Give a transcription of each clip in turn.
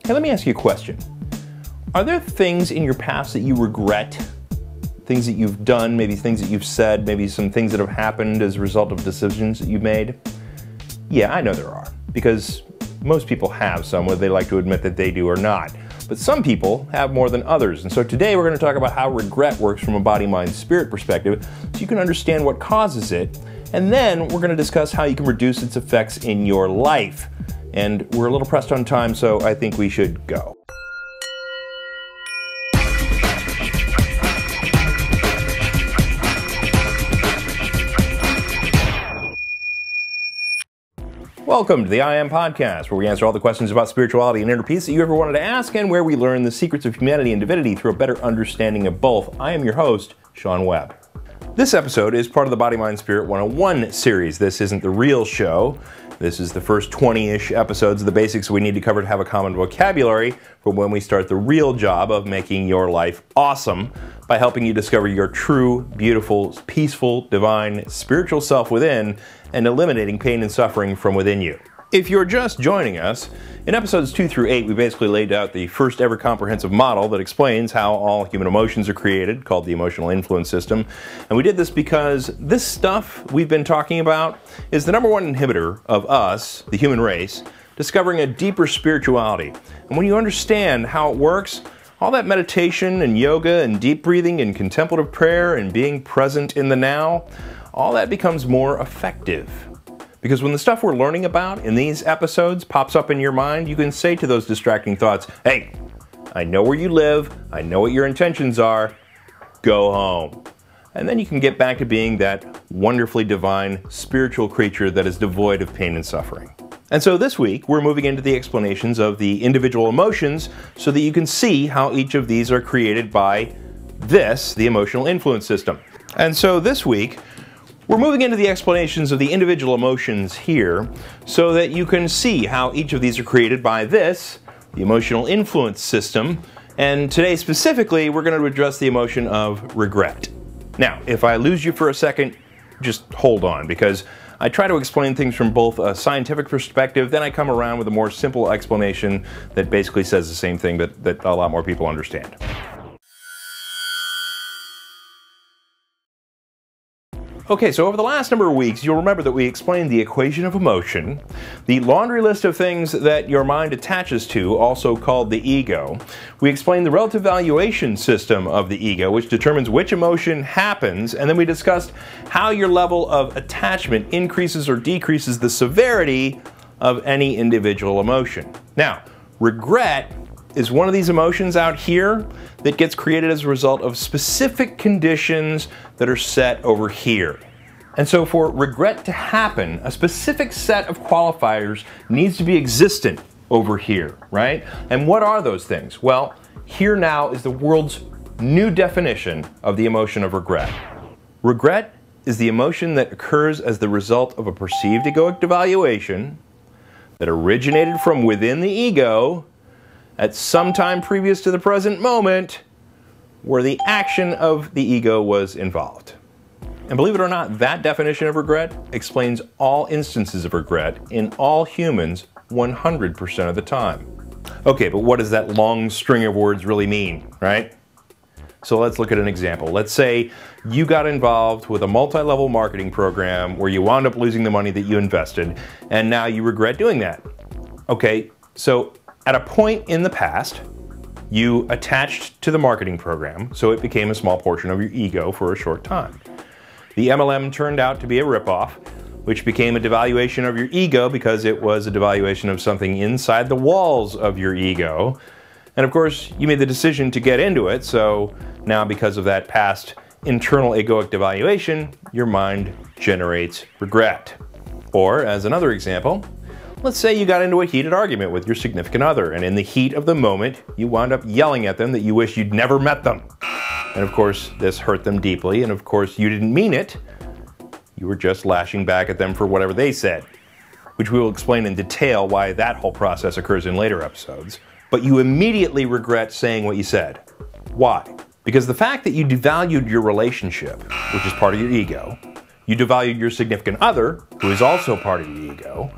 Hey, let me ask you a question. Are there things in your past that you regret? Things that you've done, maybe things that you've said, maybe some things that have happened as a result of decisions that you've made? Yeah, I know there are, because most people have some, whether they like to admit that they do or not. But some people have more than others. And so today we're going to talk about how regret works from a body, mind, spirit perspective, so you can understand what causes it. And then we're going to discuss how you can reduce its effects in your life. And we're a little pressed on time, so I think we should go. Welcome to the I Am Podcast, where we answer all the questions about spirituality and inner peace that you ever wanted to ask, and where we learn the secrets of humanity and divinity through a better understanding of both. I am your host, Sean Webb. This episode is part of the Body, Mind, Spirit 101 series. This isn't the real show. This is the first 20-ish episodes of the basics we need to cover to have a common vocabulary for when we start the real job of making your life awesome by helping you discover your true, beautiful, peaceful, divine, spiritual self within and eliminating pain and suffering from within you. If you're just joining us, in episodes 2 through 8, we basically laid out the first ever comprehensive model that explains how all human emotions are created, called the emotional influence system. And we did this because this stuff we've been talking about is the #1 inhibitor of us, the human race, discovering a deeper spirituality. And when you understand how it works, all that meditation and yoga and deep breathing and contemplative prayer and being present in the now, all that becomes more effective. Because when the stuff we're learning about in these episodes pops up in your mind, you can say to those distracting thoughts, hey, I know where you live, I know what your intentions are, go home. And then you can get back to being that wonderfully divine spiritual creature that is devoid of pain and suffering. And so this week, we're moving into the explanations of the individual emotions so that you can see how each of these are created by this, the emotional influence system. And so this week, we're moving into the explanations of the individual emotions here so that you can see how each of these are created by this, the emotional influence system. And today specifically, we're going to address the emotion of regret. Now, if I lose you for a second, just hold on, because I try to explain things from both a scientific perspective, then I come around with a more simple explanation that basically says the same thing that a lot more people understand. Okay, so over the last number of weeks, you'll remember that we explained the equation of emotion, the laundry list of things that your mind attaches to, also called the ego. We explained the relative valuation system of the ego, which determines which emotion happens, and then we discussed how your level of attachment increases or decreases the severity of any individual emotion. Now, regret is one of these emotions out here that gets created as a result of specific conditions that are set over here. And so for regret to happen, a specific set of qualifiers needs to be existent over here, right? And what are those things? Well, here now is the world's new definition of the emotion of regret. Regret is the emotion that occurs as the result of a perceived egoic devaluation that originated from within the ego at some time previous to the present moment where the action of the ego was involved. And believe it or not, that definition of regret explains all instances of regret in all humans 100% of the time. Okay, but what does that long string of words really mean, right? So let's look at an example. Let's say you got involved with a multi-level marketing program where you wound up losing the money that you invested, and now you regret doing that. Okay, so at a point in the past, you attached to the marketing program, so it became a small portion of your ego for a short time. The MLM turned out to be a ripoff, which became a devaluation of your ego because it was a devaluation of something inside the walls of your ego. And of course, you made the decision to get into it, so now because of that past internal egoic devaluation, your mind generates regret. Or, as another example, let's say you got into a heated argument with your significant other, and in the heat of the moment, you wound up yelling at them that you wish you'd never met them. And of course, this hurt them deeply, and of course, you didn't mean it. You were just lashing back at them for whatever they said, which we will explain in detail why that whole process occurs in later episodes. But you immediately regret saying what you said. Why? Because the fact that you devalued your relationship, which is part of your ego, you devalued your significant other, who is also part of your ego,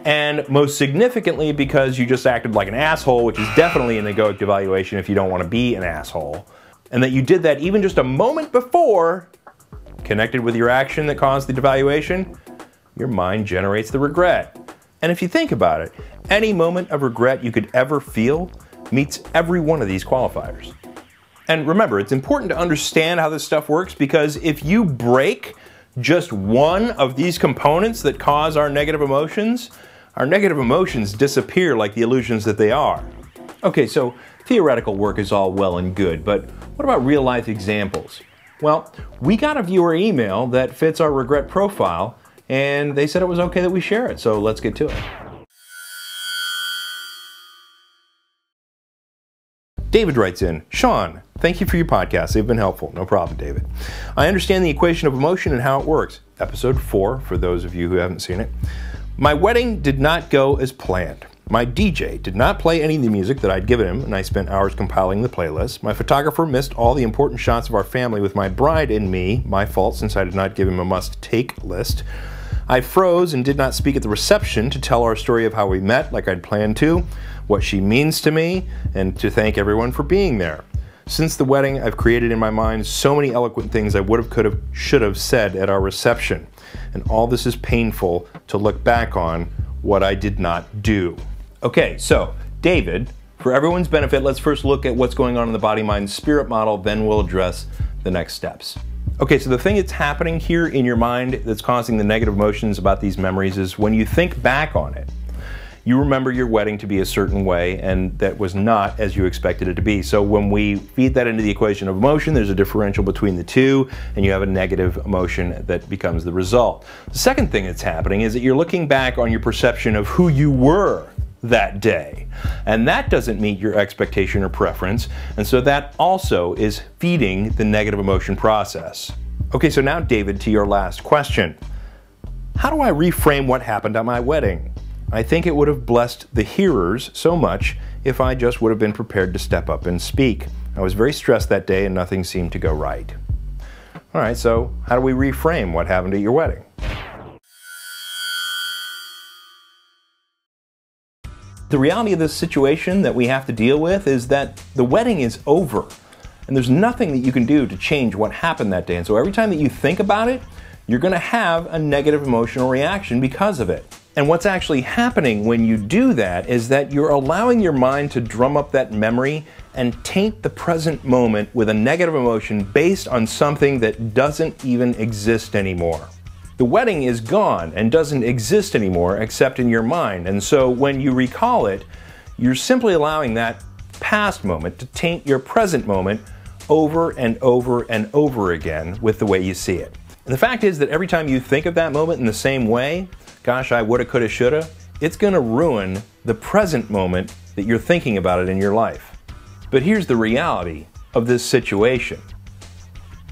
and most significantly because you just acted like an asshole, which is definitely an egoic devaluation if you don't want to be an asshole, and that you did that even just a moment before, connected with your action that caused the devaluation, your mind generates the regret. And if you think about it, any moment of regret you could ever feel meets every one of these qualifiers. And remember, it's important to understand how this stuff works, because if you break just one of these components that cause our negative emotions disappear like the illusions that they are. Okay, so theoretical work is all well and good, but what about real life examples? Well, we got a viewer email that fits our regret profile, and they said it was okay that we share it, so let's get to it. David writes in, Sean, thank you for your podcast. They've been helpful. No problem, David. I understand the equation of emotion and how it works. Episode 4, for those of you who haven't seen it. My wedding did not go as planned. My DJ did not play any of the music that I'd given him, and I spent hours compiling the playlist. My photographer missed all the important shots of our family with my bride and me, my fault since I did not give him a must-take list. I froze and did not speak at the reception to tell our story of how we met like I'd planned to, what she means to me, and to thank everyone for being there. Since the wedding, I've created in my mind so many eloquent things I would have, could have, should have said at our reception. And all this is painful to look back on what I did not do. Okay, so David, for everyone's benefit, let's first look at what's going on in the body, mind, spirit model, then we'll address the next steps. Okay, so the thing that's happening here in your mind that's causing the negative emotions about these memories is when you think back on it, you remember your wedding to be a certain way, and that was not as you expected it to be. So when we feed that into the equation of emotion, there's a differential between the two, and you have a negative emotion that becomes the result. The second thing that's happening is that you're looking back on your perception of who you were that day, and that doesn't meet your expectation or preference, and so that also is feeding the negative emotion process. Okay, so now David, to your last question. How do I reframe what happened at my wedding? I think it would have blessed the hearers so much if I just would have been prepared to step up and speak. I was very stressed that day and nothing seemed to go right. All right, so how do we reframe what happened at your wedding? The reality of this situation that we have to deal with is that the wedding is over, and there's nothing that you can do to change what happened that day. And so every time that you think about it, you're going to have a negative emotional reaction because of it. And what's actually happening when you do that is that you're allowing your mind to drum up that memory and taint the present moment with a negative emotion based on something that doesn't even exist anymore. The wedding is gone and doesn't exist anymore except in your mind. And so when you recall it, you're simply allowing that past moment to taint your present moment over and over and over again with the way you see it. And the fact is that every time you think of that moment in the same way, gosh, I woulda, coulda, shoulda, it's gonna ruin the present moment that you're thinking about it in your life. But here's the reality of this situation.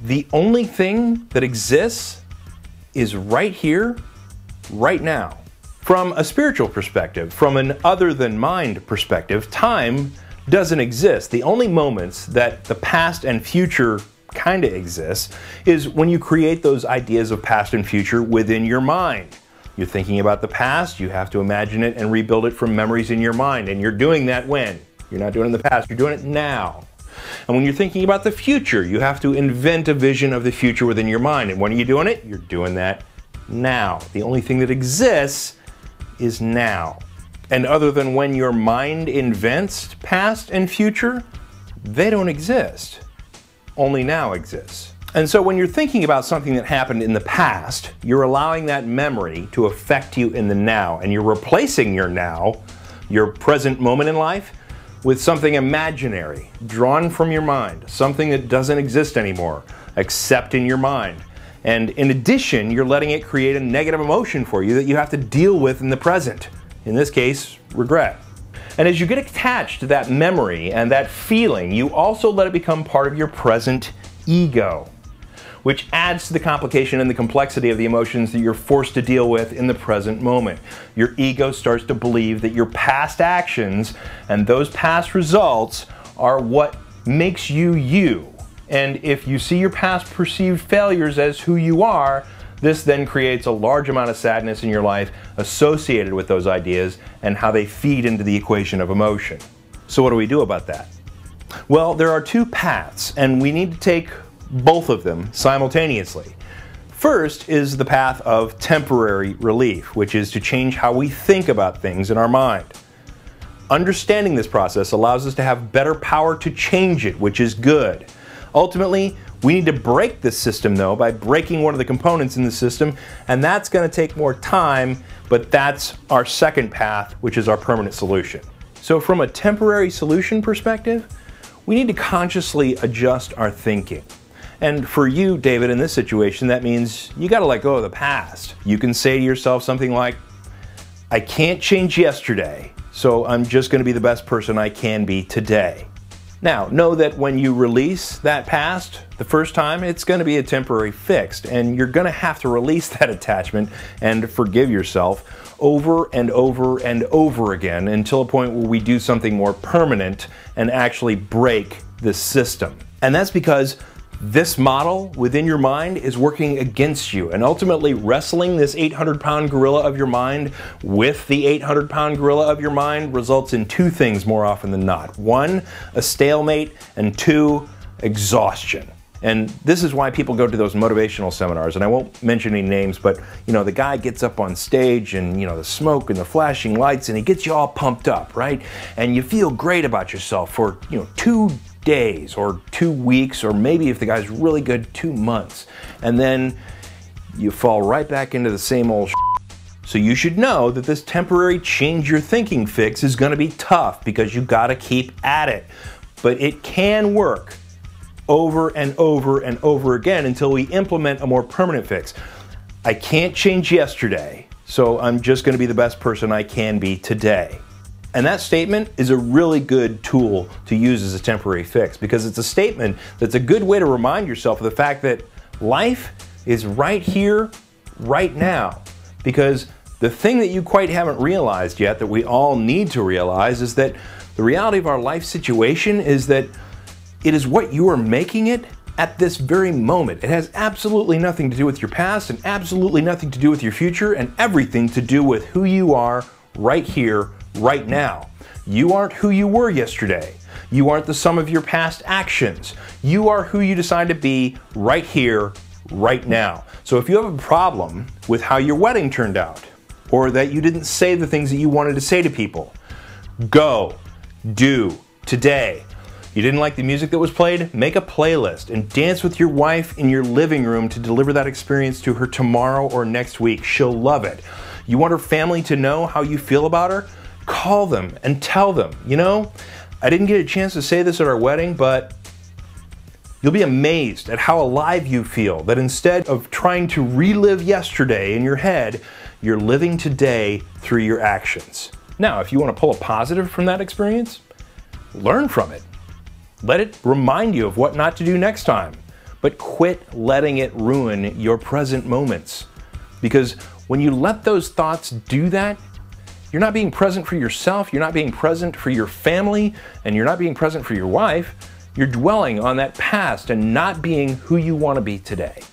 The only thing that exists is right here, right now. From a spiritual perspective, from an other than mind perspective, time doesn't exist. The only moments that the past and future kind of exists is when you create those ideas of past and future within your mind. You're thinking about the past, you have to imagine it and rebuild it from memories in your mind. And you're doing that when? You're not doing it in the past, you're doing it now. And when you're thinking about the future, you have to invent a vision of the future within your mind. And when are you doing it? You're doing that now. The only thing that exists is now. And other than when your mind invents past and future, they don't exist. Only now exists. And so when you're thinking about something that happened in the past, you're allowing that memory to affect you in the now, and you're replacing your now, your present moment in life, with something imaginary, drawn from your mind, something that doesn't exist anymore, except in your mind. And in addition, you're letting it create a negative emotion for you that you have to deal with in the present. In this case, regret. And as you get attached to that memory and that feeling, you also let it become part of your present ego, which adds to the complication and the complexity of the emotions that you're forced to deal with in the present moment. Your ego starts to believe that your past actions and those past results are what makes you you. And if you see your past perceived failures as who you are, This then creates a large amount of sadness in your life associated with those ideas and how they feed into the equation of emotion. So what do we do about that? Well, there are two paths, and we need to take both of them simultaneously. First is the path of temporary relief, which is to change how we think about things in our mind. Understanding this process allows us to have better power to change it, which is good. Ultimately, we need to break this system, though, by breaking one of the components in the system, and that's going to take more time, but that's our second path, which is our permanent solution. So from a temporary solution perspective, we need to consciously adjust our thinking. And for you, David, in this situation, that means you got to let go of the past. You can say to yourself something like, I can't change yesterday, so I'm just going to be the best person I can be today. Now, know that when you release that past the first time, it's going to be a temporary fix, and you're going to have to release that attachment and forgive yourself over and over and over again until a point where we do something more permanent and actually break this system. And that's because this model within your mind is working against you, and ultimately wrestling this 800-pound gorilla of your mind with the 800-pound gorilla of your mind results in two things more often than not. One, a stalemate, and two, exhaustion. And this is why people go to those motivational seminars, and I won't mention any names, but the guy gets up on stage and the smoke and the flashing lights, and he gets you all pumped up, right? And you feel great about yourself for 2 days or 2 weeks, or maybe if the guy's really good, 2 months, and then you fall right back into the same old shit. So you should know that this temporary change your thinking fix is going to be tough because you got to keep at it, but it can work over and over and over again until we implement a more permanent fix. I can't change yesterday, so I'm just going to be the best person I can be today. And that statement is a really good tool to use as a temporary fix, because it's a statement that's a good way to remind yourself of the fact that life is right here, right now. Because the thing that you quite haven't realized yet, that we all need to realize, is that the reality of our life situation is that it is what you are making it at this very moment. It has absolutely nothing to do with your past, and absolutely nothing to do with your future, and everything to do with who you are right here, right now. You aren't who you were yesterday. You aren't the sum of your past actions. You are who you decide to be right here, right now. So if you have a problem with how your wedding turned out, or that you didn't say the things that you wanted to say to people, go, do, today. You didn't like the music that was played? Make a playlist and dance with your wife in your living room to deliver that experience to her tomorrow or next week. She'll love it. You want her family to know how you feel about her? Call them and tell them, I didn't get a chance to say this at our wedding, but you'll be amazed at how alive you feel, that instead of trying to relive yesterday in your head, you're living today through your actions. Now, if you want to pull a positive from that experience, learn from it. Let it remind you of what not to do next time, but quit letting it ruin your present moments. Because when you let those thoughts do that, you're not being present for yourself, you're not being present for your family, and you're not being present for your wife. You're dwelling on that past and not being who you want to be today.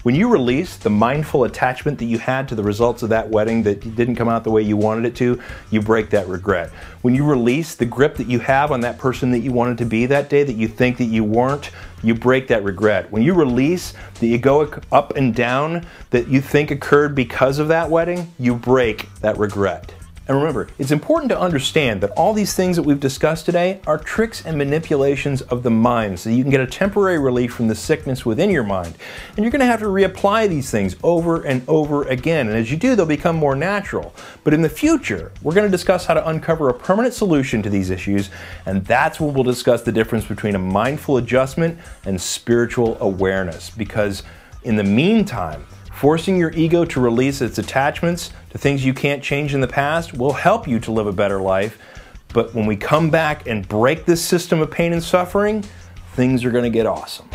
When you release the mindful attachment that you had to the results of that wedding that didn't come out the way you wanted it to, you break that regret. When you release the grip that you have on that person that you wanted to be that day that you think that you weren't, you break that regret. When you release the egoic up and down that you think occurred because of that wedding, you break that regret. And remember, it's important to understand that all these things that we've discussed today are tricks and manipulations of the mind, so you can get a temporary relief from the sickness within your mind. And you're going to have to reapply these things over and over again, and as you do, they'll become more natural. But in the future, we're going to discuss how to uncover a permanent solution to these issues, and that's when we'll discuss the difference between a mindful adjustment and spiritual awareness. Because in the meantime, forcing your ego to release its attachments to things you can't change in the past will help you to live a better life. But when we come back and break this system of pain and suffering, things are going to get awesome.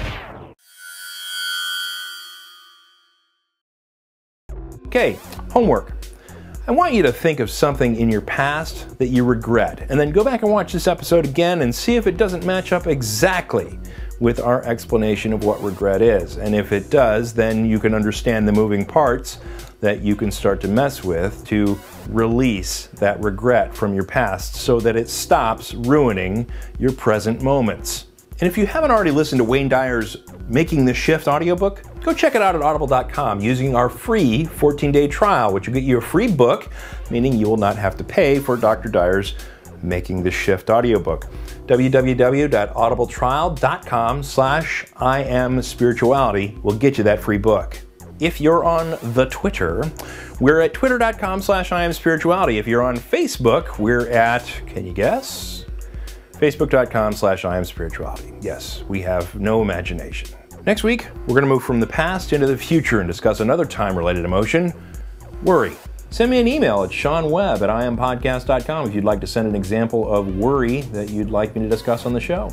Okay, homework. I want you to think of something in your past that you regret, and then go back and watch this episode again and see if it doesn't match up exactly with our explanation of what regret is. And if it does, then you can understand the moving parts that you can start to mess with to release that regret from your past so that it stops ruining your present moments. And if you haven't already listened to Wayne Dyer's Making the Shift audiobook, go check it out at audible.com using our free 14-day trial, which will get you a free book, meaning you will not have to pay for Dr. Dyer's Making the Shift audiobook. www.audibletrial.com/IamSpirituality will get you that free book. If you're on the Twitter, we're at twitter.com/IamSpirituality. If you're on Facebook, we're at, can you guess? Facebook.com/IamSpirituality. Yes, we have no imagination. Next week, we're going to move from the past into the future and discuss another time-related emotion, worry. Send me an email at SeanWebb@IamPodcast.com if you'd like to send an example of worry that you'd like me to discuss on the show.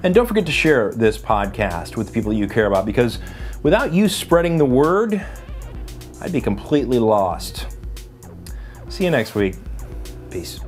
And don't forget to share this podcast with the people you care about, because without you spreading the word, I'd be completely lost. See you next week. Peace.